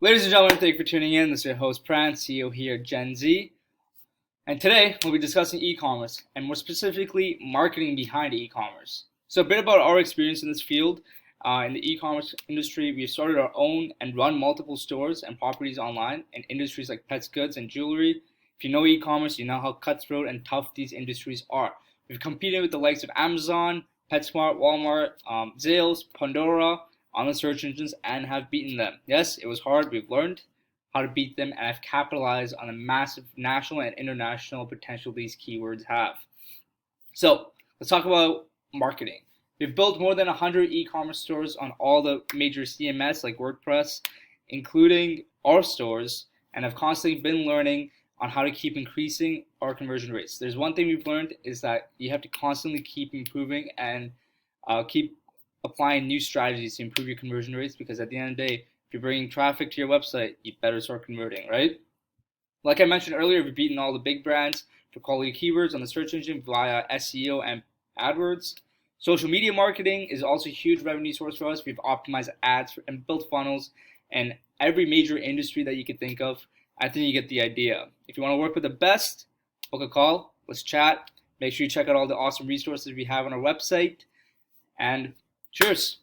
Ladies and gentlemen, thank you for tuning in. This is your host, Pran CEO here at Gen Z. And today, we'll be discussing e-commerce, and more specifically, marketing behind e-commerce. So a bit about our experience in this field. In the e-commerce industry, we've started our own and run multiple stores and properties online in industries like pets, goods, and jewelry. If you know e-commerce, you know how cutthroat and tough these industries are. We've competed with the likes of Amazon, PetSmart, Walmart, Zales, Pandora, on the search engines and have beaten them. Yes, it was hard. We've learned how to beat them and have capitalized on the massive national and international potential these keywords have. So let's talk about marketing. We've built more than 100 e-commerce stores on all the major CMS like WordPress, including our stores, and have constantly been learning on how to keep increasing our conversion rates. There's one thing we've learned is that you have to constantly keep improving and keep applying new strategies to improve your conversion rates, because at the end of the day, if you're bringing traffic to your website, you better start converting, right? Like I mentioned earlier, we've beaten all the big brands for quality keywords on the search engine via SEO and AdWords. Social media marketing is also a huge revenue source for us. We've optimized ads and built funnels in every major industry that you could think of. I think you get the idea. If you want to work with the best, book a call, let's chat. Make sure you check out all the awesome resources we have on our website. And cheers.